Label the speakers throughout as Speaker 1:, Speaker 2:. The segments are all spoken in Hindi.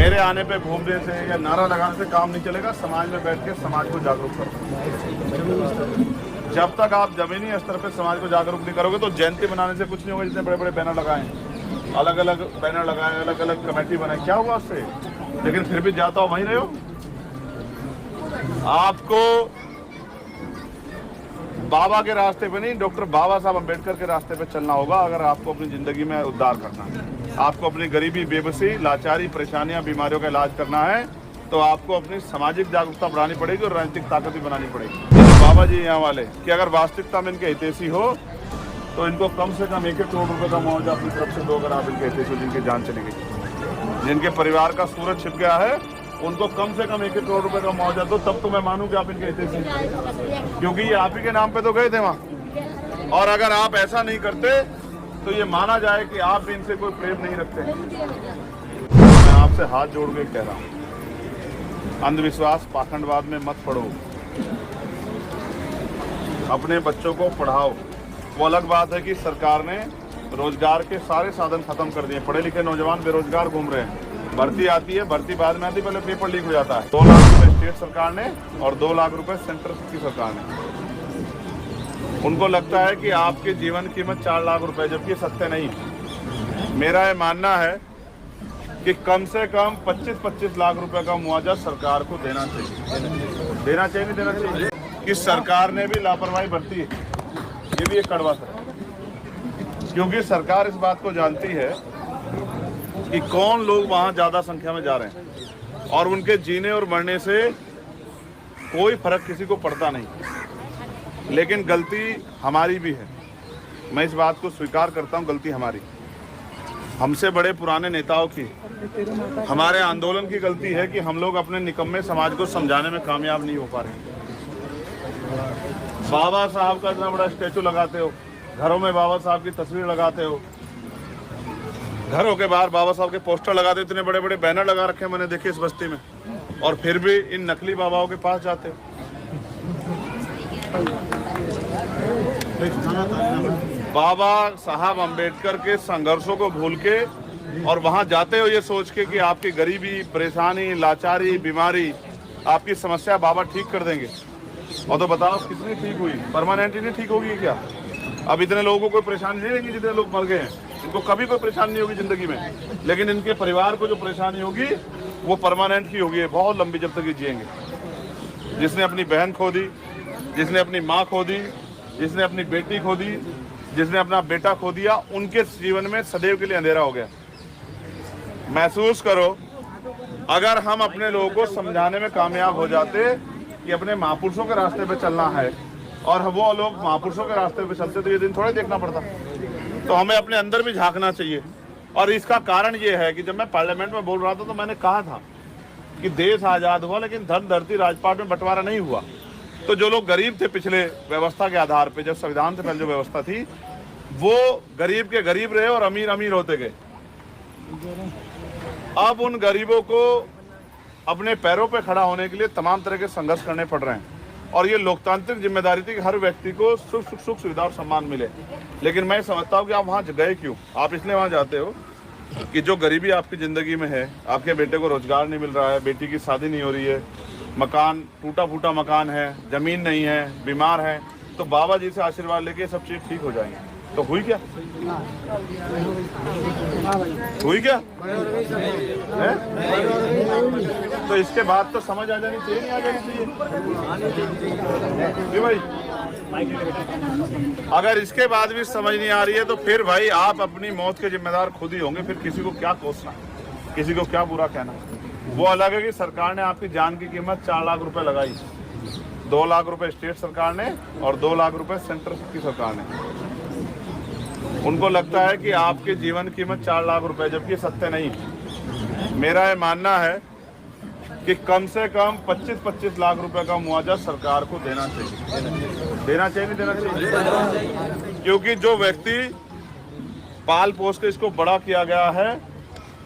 Speaker 1: मेरे आने पे घूमने से या नारा लगाने से काम नहीं चलेगा। समाज में बैठ के समाज को जागरूक करो। जब तक आप जमीनी स्तर पे समाज को जागरूक नहीं करोगे तो जयंती बनाने से कुछ नहीं होगा। जितने बड़े बड़े बैनर लगाए, अलग अलग बैनर लगाए, अलग अलग कमेटी बनाए, क्या हुआ उससे? लेकिन फिर भी जाता हो वहीं रहे हो। आपको बाबा के रास्ते पे नहीं, डॉक्टर बाबा साहब अम्बेडकर के रास्ते पे चलना होगा। अगर आपको अपनी जिंदगी में उद्धार करना है, आपको अपनी गरीबी, बेबसी, लाचारी, परेशानियां, बीमारियों का इलाज करना है, तो आपको अपनी सामाजिक जागरूकता बढ़ानी पड़ेगी और राजनीतिक ताकत भी बनानी पड़ेगी। बाबा जी यहाँ वाले कि अगर वास्तविकता में इनके हितैषी हो तो इनको कम से कम 1-1 करोड़ रुपए का मुआवजा अपनी तरफ से दो। अगर आप इनके हितैषी हो, जिनकी जान चली गई, जिनके परिवार का सूरज छिप गया है, उनको कम से कम 1-1 करोड़ रुपए का मुआवजा दो। तब तो मैं मानूं कि आप इनके हितैषी, क्योंकि ये आप ही के नाम पे तो गए थे वहाँ। और अगर आप ऐसा नहीं करते तो ये माना जाए कि आप भी इनसे कोई प्रेम नहीं रखते। मैं आपसे हाथ जोड़ के कह रहा हूँ, अंधविश्वास, पाखंडवाद में मत पड़ो। अपने बच्चों को पढ़ाओ। वो अलग बात है कि सरकार ने रोजगार के सारे साधन खत्म कर दिए। पढ़े लिखे नौजवान बेरोजगार घूम रहे हैं। भर्ती आती है, भर्ती बाद में आती, पहले पेपर लीक हो जाता है। 2 लाख रुपए स्टेट सरकार ने और 2 लाख रुपए सेंट्रल की सरकार ने। उनको लगता है कि आपके जीवन की कीमत 4 लाख रुपए, जबकि सत्य नहीं। मेरा ये मानना है कि कम से कम 25-25 लाख रुपए का मुआवजा सरकार को देना चाहिए। देना चाहिए, नहीं देना चाहिए? कि सरकार ने भी लापरवाही बरती है, ये भी एक कड़वा सा, क्योंकि सरकार इस बात को जानती है कि कौन लोग वहां ज्यादा संख्या में जा रहे हैं और उनके जीने और मरने से कोई फर्क किसी को पड़ता नहीं। लेकिन गलती हमारी भी है, मैं इस बात को स्वीकार करता हूं, गलती हमारी, हमसे बड़े पुराने नेताओं की, हमारे आंदोलन की गलती है कि हम लोग अपने निकम्मे समाज को समझाने में कामयाब नहीं हो पा रहे। बाबा साहब का इतना बड़ा स्टैचू लगाते हो, घरों में बाबा साहब की तस्वीर लगाते हो, घरों के बाहर बाबा साहब के पोस्टर लगाते हो, इतने बड़े बड़े बैनर लगा रखे हैं मैंने देखे इस बस्ती में, और फिर भी इन नकली बाबाओं के पास जाते हो। बाबा साहब अम्बेडकर के संघर्षों को भूल के और वहां जाते हो ये सोच के कि आपकी गरीबी, परेशानी, लाचारी, बीमारी, आपकी समस्या बाबा ठीक कर देंगे। और तो बताओ कितनी ठीक हुई? परमानेंटली नहीं ठीक होगी क्या? अब इतने लोगों को कोई परेशानी नहीं रहेगी जितने लोग मर गए हैं। इनको कभी कोई परेशानी नहीं होगी जिंदगी में, लेकिन इनके परिवार को जो परेशानी होगी वो परमानेंट की होगी, बहुत लंबी, जब तक ये जिएंगे। जिसने अपनी बहन खो दी, जिसने अपनी माँ खो दी, जिसने अपनी बेटी खो दी, जिसने अपना बेटा खो दिया, उनके जीवन में सदैव के लिए अंधेरा हो गया। महसूस करो, अगर हम अपने लोगों को समझाने में कामयाब हो जाते कि अपने महापुरुषों के रास्ते पे चलना है और वो लोग महापुरुषों के रास्ते पे चलते, तो ये दिन थोड़े देखना पड़ता। तो हमें अपने अंदर भी झांकना चाहिए। और इसका कारण ये है कि जब मैं पार्लियामेंट में बोल रहा था तो मैंने कहा था कि देश आज़ाद हुआ लेकिन धन, धरती, राजपाट में बंटवारा नहीं हुआ। तो जो लोग गरीब थे पिछले व्यवस्था के आधार पे, जब संविधान से पहले जो व्यवस्था थी, वो गरीब के गरीब रहे और अमीर अमीर होते गए। अब उन गरीबों को अपने पैरों पे खड़ा होने के लिए तमाम तरह के संघर्ष करने पड़ रहे हैं। और ये लोकतांत्रिक जिम्मेदारी थी कि हर व्यक्ति को सुख सुविधा और सम्मान मिले। लेकिन मैं समझता हूँ कि आप वहाँ गए क्यों? आप इसलिए वहाँ जाते हो कि जो गरीबी आपकी ज़िंदगी में है, आपके बेटे को रोजगार नहीं मिल रहा है, बेटी की शादी नहीं हो रही है, मकान टूटा फूटा मकान है, ज़मीन नहीं है, बीमार है, तो बाबा जी से आशीर्वाद लेके सब चीज़ ठीक हो जाएंगे। तो हुई क्या? हुई क्या है? तो इसके बाद तो समझ आ जानी चाहिए, नहीं आ जानी चाहिए भाई? अगर इसके बाद भी समझ नहीं आ रही है तो फिर भाई आप अपनी मौत के जिम्मेदार खुद ही होंगे। फिर किसी को क्या कोसना, किसी को क्या बुरा कहना। वो अलग है कि सरकार ने आपकी जान की कीमत 4 लाख रुपए लगाई, 2 लाख रुपए स्टेट सरकार ने और 2 लाख रुपए सेंट्रल की सरकार ने। उनको लगता है कि आपके जीवन की कीमत 4 लाख रुपए, जबकि सत्य नहीं। मेरा ये मानना है कि कम से कम 25-25 लाख रुपए का मुआवजा सरकार को देना चाहिए। देना चाहिए, नहीं देना चाहिए? क्योंकि जो व्यक्ति पाल पोस के इसको बड़ा किया गया है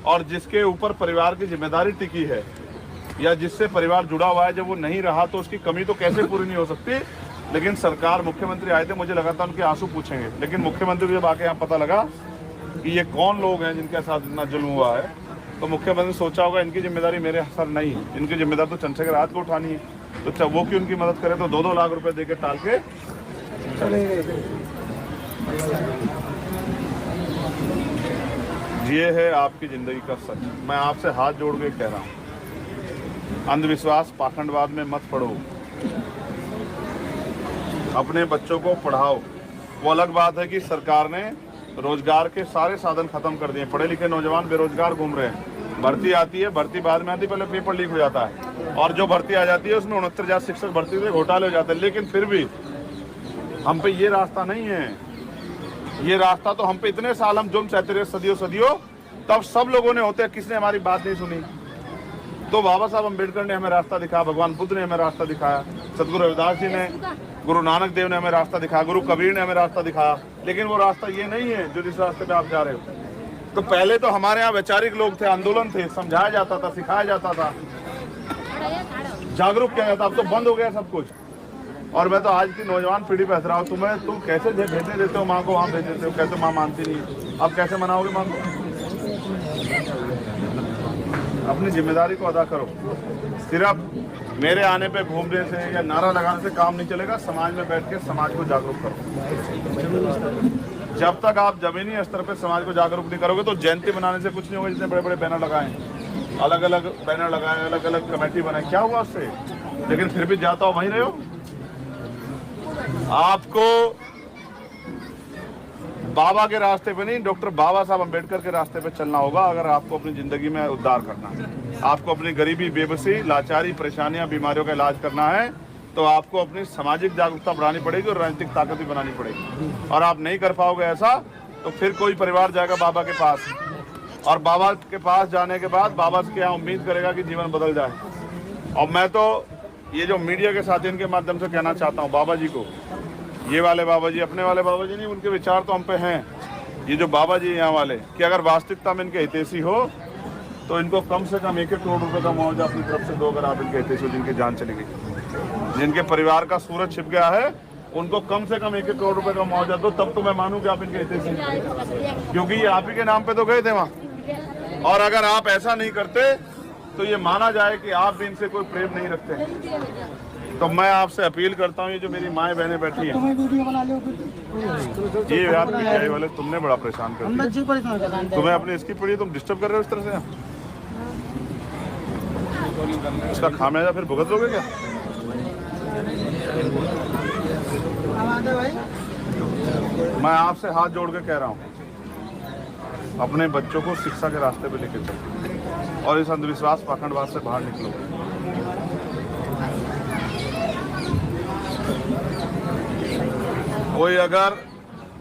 Speaker 1: और जिसके ऊपर परिवार की जिम्मेदारी टिकी है या जिससे परिवार जुड़ा हुआ है, जब वो नहीं रहा तो उसकी कमी तो कैसे पूरी नहीं हो सकती। लेकिन सरकार, मुख्यमंत्री आए थे, मुझे लगा था उनके आंसू पूछेंगे, लेकिन मुख्यमंत्री जब आके यहाँ पता लगा कि ये कौन लोग हैं जिनके साथ इतना जुल्म हुआ है, तो मुख्यमंत्री ने सोचा होगा इनकी जिम्मेदारी मेरे सर नहीं है, इनकी जिम्मेदारी तो चंद्रशेखर आजाद को उठानी है, तो अच्छा वो क्यों उनकी मदद करे, तो 2-2 लाख रुपए देके टाल के चले गए। ये है आपकी जिंदगी का सच। मैं आपसे हाथ जोड़ के कह रहा हूँ, अंधविश्वास पाखंडवाद में मत पड़ो, अपने बच्चों को पढ़ाओ। वो अलग बात है कि सरकार ने रोजगार के सारे साधन खत्म कर दिए, पढ़े लिखे नौजवान बेरोजगार घूम रहे हैं, भर्ती आती है, भर्ती बाद में आती है, पहले पेपर लीक हो जाता है, और जो भर्ती आ जाती है उसमें 69,000 शिक्षक भर्ती से घोटाले हो जाते हैं। लेकिन फिर भी हम पे ये रास्ता नहीं है, ये रास्ता तो हम पे इतने साल हम जुल्म सहते रहे सदियों, तब सब लोगों ने होते, किसने हमारी बात नहीं सुनी। तो बाबा साहब अम्बेडकर ने हमें रास्ता दिखाया, भगवान बुद्ध ने हमें रास्ता दिखाया, सदगुरु रविदास जी ने, गुरु नानक देव ने हमें रास्ता दिखाया, गुरु कबीर ने हमें रास्ता दिखाया। लेकिन वो रास्ता ये नहीं है जो जिस रास्ते पे आप जा रहे हो। तो पहले तो हमारे यहाँ वैचारिक लोग थे, आंदोलन थे, समझाया जाता था, सिखाया जाता था, जागरूक किया जाता। अब तो बंद हो गया सब कुछ। और मैं तो आज की नौजवान पीढ़ी पे हंस रहा हूँ, तुम कैसे भेजने देते हो माँ को, वहाँ भेज देते हो, कहते माँ मानती नहीं, अब कैसे मनाओगे माँ को। अपनी जिम्मेदारी को अदा करो। सिर्फ मेरे आने पे घूमने से या नारा लगाने से काम नहीं चलेगा, समाज में बैठ के समाज को जागरूक करो। जब तक आप जमीनी स्तर पे समाज को जागरूक नहीं करोगे तो जयंती बनाने से कुछ नहीं होगा। जितने बड़े बड़े बैनर लगाए, अलग अलग बैनर लगाए, अलग अलग कमेटी बनाए, क्या हुआ उससे? लेकिन फिर भी जाता हो वहीं रहे हो। आपको बाबा के रास्ते पे नहीं, डॉक्टर बाबा साहब अम्बेडकर के रास्ते पे चलना होगा। अगर आपको अपनी जिंदगी में उद्धार करना है, आपको अपनी गरीबी, बेबसी, लाचारी, परेशानियां, बीमारियों का इलाज करना है, तो आपको अपनी सामाजिक जागरूकता बढ़ानी पड़ेगी और राजनीतिक ताकत भी बनानी पड़ेगी। और आप नहीं कर पाओगे ऐसा, तो फिर कोई परिवार जाएगा बाबा के पास, और बाबा के पास जाने के बाद बाबा से क्या उम्मीद करेगा कि जीवन बदल जाए। और मैं तो ये जो मीडिया के साथी इनके माध्यम से कहना चाहता हूँ बाबा जी को, ये वाले बाबा जी, अपने वाले बाबा जी नहीं, उनके विचार तो हम पे हैं। ये जो बाबा जी यहाँ वाले, कि अगर वास्तविकता में इनके हितैषी हो तो इनको कम से कम 1-1 करोड़ रुपए का मुआवजा अपनी तरफ से दो। अगर आप इनके हितैषी हो, जिनकी जान चली गई, जिनके परिवार का सूरज छिप गया है, उनको कम से कम 1-1 करोड़ रुपए का मुआवजा दो, तब तो मैं मानूं कि आप इनके हितैषी, क्योंकि ये आप ही के नाम पे तो गए थे वहाँ। और अगर आप ऐसा नहीं करते तो ये माना जाए कि आप भी इनसे कोई प्रेम नहीं रखते। तो मैं आपसे अपील करता हूँ, ये जो मेरी माएँ बहनें बैठी हैं, ये यार पीटीआई वाले तुमने बड़ा परेशान कर दिया। तुम्हें अपनी इसकी पड़ी, तुम डिस्टर्ब कर रहे हो इस तरह से। इसका खामियाजा फिर भुगत लोगे क्या? मैं आपसे हाथ जोड़ के कह रहा हूँ, अपने बच्चों को शिक्षा के रास्ते पे लेके चलो और इस अंधविश्वास पाखंडवाद से बाहर निकलो।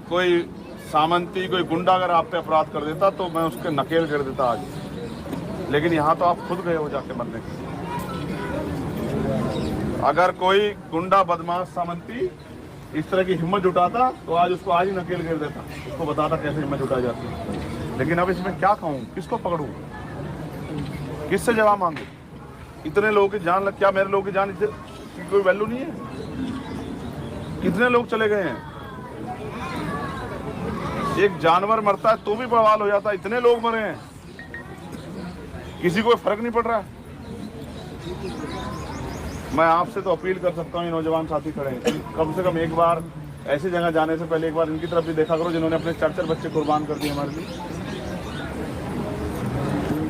Speaker 1: कोई सामंती, कोई गुंडा अगर आप पे अपराध कर देता तो मैं उसके नकेल कर देता आज। लेकिन यहाँ तो आप खुद गए हो जाके मरने के। अगर कोई गुंडा, बदमाश, सामंती इस तरह की हिम्मत जुटाता तो आज उसको आज ही नकेल कर देता, उसको बताता कैसे हिम्मत जुटाई जाती है। लेकिन अब इसमें क्या कहूँ, किसको पकड़ूं, किससे जवाब मांगू? इतने लोगों की जान क्या मेरे लोगों की जान की कोई वैल्यू नहीं है? कितने लोग चले गए हैं? एक जानवर मरता है तो भी बवाल हो जाता है, इतने लोग मरे हैं, किसी को फर्क नहीं पड़ रहा है। मैं आपसे तो अपील कर सकता हूँ, ये नौजवान साथी खड़े हैं, कम से कम एक बार ऐसी जगह जाने से पहले एक बार इनकी तरफ भी देखा करो, जिन्होंने अपने 4-4 बच्चे कुर्बान कर दिए हमारे लिए,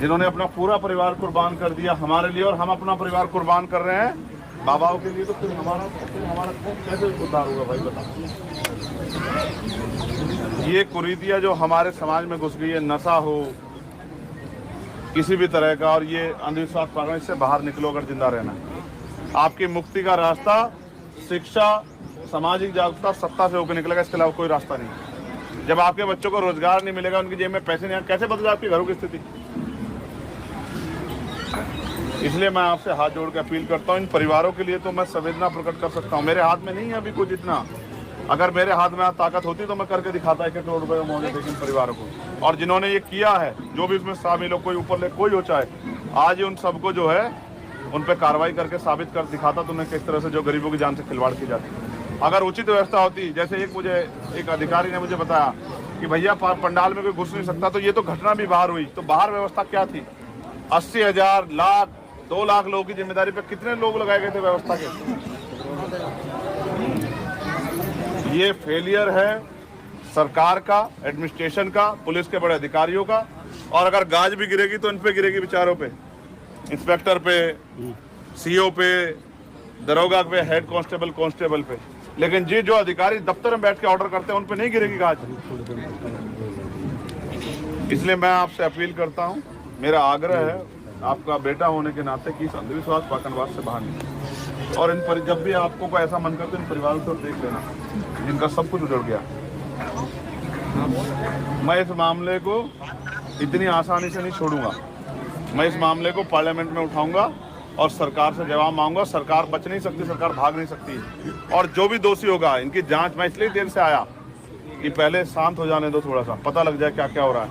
Speaker 1: जिन्होंने अपना पूरा परिवार कुर्बान कर दिया हमारे लिए, और हम अपना परिवार कुर्बान कर रहे हैं बाबाओं के लिए। तो फिर हमारा कैसे उद्धार होगा भाई, बताओ। ये कुरीतियाँ जो हमारे समाज में घुस गई है, नशा हो किसी भी तरह का, और ये अंधविश्वास पागल, इससे बाहर निकलो अगर जिंदा रहना है। आपकी मुक्ति का रास्ता शिक्षा, सामाजिक जागरूकता, सत्ता से होकर निकलेगा, इसके अलावा कोई रास्ता नहीं। जब आपके बच्चों को रोजगार नहीं मिलेगा, उनकी जेब में पैसे नहीं, कैसे बदलेगा आपके घरों की स्थिति? इसलिए मैं आपसे हाथ जोड़ के अपील करता हूँ, इन परिवारों के लिए तो मैं संवेदना प्रकट कर सकता हूँ। मेरे हाथ में नहीं है अभी कुछ इतना, अगर मेरे हाथ में ताकत होती तो मैं करके दिखाता 1 करोड़ रुपए का मुआवजा देकर इन परिवारों को। और जिन्होंने ये किया है, जो भी इसमें शामिल हो, कोई ऊपर ले कोई हो चाहे, आज उन सबको जो है उन पर कार्रवाई करके साबित कर दिखाता तो उन्हें किस तरह से जो गरीबों की जान से खिलवाड़ की जाती। अगर उचित व्यवस्था होती, जैसे एक अधिकारी ने मुझे बताया कि भैया पंडाल में कोई घुस नहीं सकता, तो ये तो घटना भी बाहर हुई। तो बाहर व्यवस्था क्या थी? 80,000 लाख 2 लाख लोगों की जिम्मेदारी पे कितने लोग लगाए गए थे व्यवस्था के? ये फेलियर है सरकार का, एडमिनिस्ट्रेशन का, पुलिस के बड़े अधिकारियों का। और अगर गाज भी गिरेगी तो इन पे गिरेगी, बेचारों पे, इंस्पेक्टर पे, सीओ पे, दरोगा पे, हेड कांस्टेबल पे। लेकिन जी जो अधिकारी दफ्तर में बैठ के ऑर्डर करते हैं उन पे नहीं गिरेगी गाज। इसलिए मैं आपसे अपील करता हूं, मेरा आग्रह है आपका बेटा होने के नाते कि इस अंधविश्वास पाखंडवाद से बाहर निकले। और इन पर जब भी आपको कोई ऐसा मन करता है इन परिवारों को देख लेना जिनका सब कुछ उजड़ गया। मैं इस मामले को इतनी आसानी से नहीं छोड़ूंगा। मैं इस मामले को पार्लियामेंट में उठाऊंगा और सरकार से जवाब मांगूंगा। सरकार बच नहीं सकती, सरकार भाग नहीं सकती। और जो भी दोषी होगा इनकी जांच, मैं इसलिए देर से आया कि पहले शांत हो जाने दो, थोड़ा सा पता लग जाए क्या क्या हो रहा है।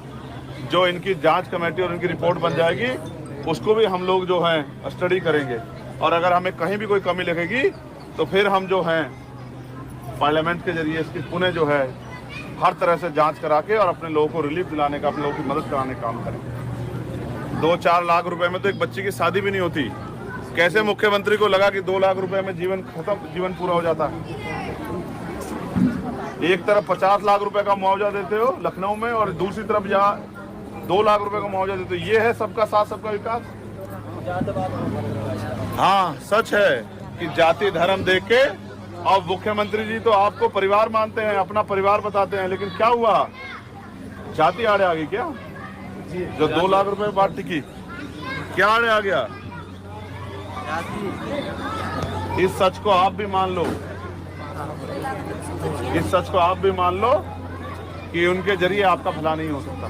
Speaker 1: जो इनकी जांच कमेटी और इनकी रिपोर्ट बन जाएगी उसको भी हम लोग जो हैं स्टडी करेंगे। और अगर हमें कहीं भी कोई कमी लगेगी तो फिर हम जो हैं पार्लियामेंट के जरिए इसकी पुनः जो है हर तरह से जांच करा के और अपने लोगों को रिलीफ दिलाने का, अपने लोगों की मदद कराने का काम करेंगे। 2-4 लाख रुपए में तो एक बच्ची की शादी भी नहीं होती। कैसे मुख्यमंत्री को लगा कि 2 लाख रुपए में जीवन खत्म, जीवन पूरा हो जाता है? एक तरफ 50 लाख रुपए का मुआवजा देते हो लखनऊ में और दूसरी तरफ यहाँ 2 लाख रुपए का मुआवजा देते हो। ये है सबका साथ सबका विकास? हाँ, सच है कि जाति धर्म देख के और मुख्यमंत्री जी तो आपको परिवार मानते हैं, अपना परिवार बताते हैं, लेकिन क्या हुआ? जाति आड़े आ गई क्या? जो 2 लाख रुपए बात टिकी, क्या आड़े आ गया? इस सच को आप भी मान लो, इस सच को आप भी मान लो कि उनके जरिए आपका भला नहीं हो सकता।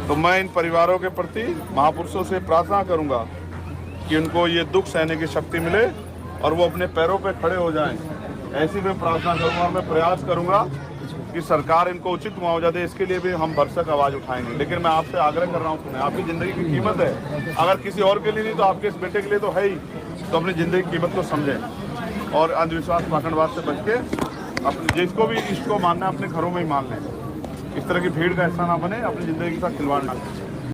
Speaker 1: तो मैं इन परिवारों के प्रति महापुरुषों से प्रार्थना करूंगा कि उनको ये दुख सहने की शक्ति मिले और वो अपने पैरों पे खड़े हो जाएं। ऐसी मैं प्रार्थना करूंगा, मैं प्रयास करूंगा कि सरकार इनको उचित मुआवजा दे। इसके लिए भी हम भरसक आवाज उठाएंगे। लेकिन मैं आपसे आग्रह कर रहा हूँ, सुने, आपकी जिंदगी की कीमत है। अगर किसी और के लिए नहीं तो आपके इस बेटे के लिए तो है ही। तो अपनी जिंदगी की कीमत को समझें और अंधविश्वास पाखंडवाद से बच के अपने जिसको भी इष्ट को मानना है अपने घरों में ही मान लें। इस तरह की भीड़ का हिस्सा ना बने, अपनी जिंदगी के साथ खिलवाड़ ना करें।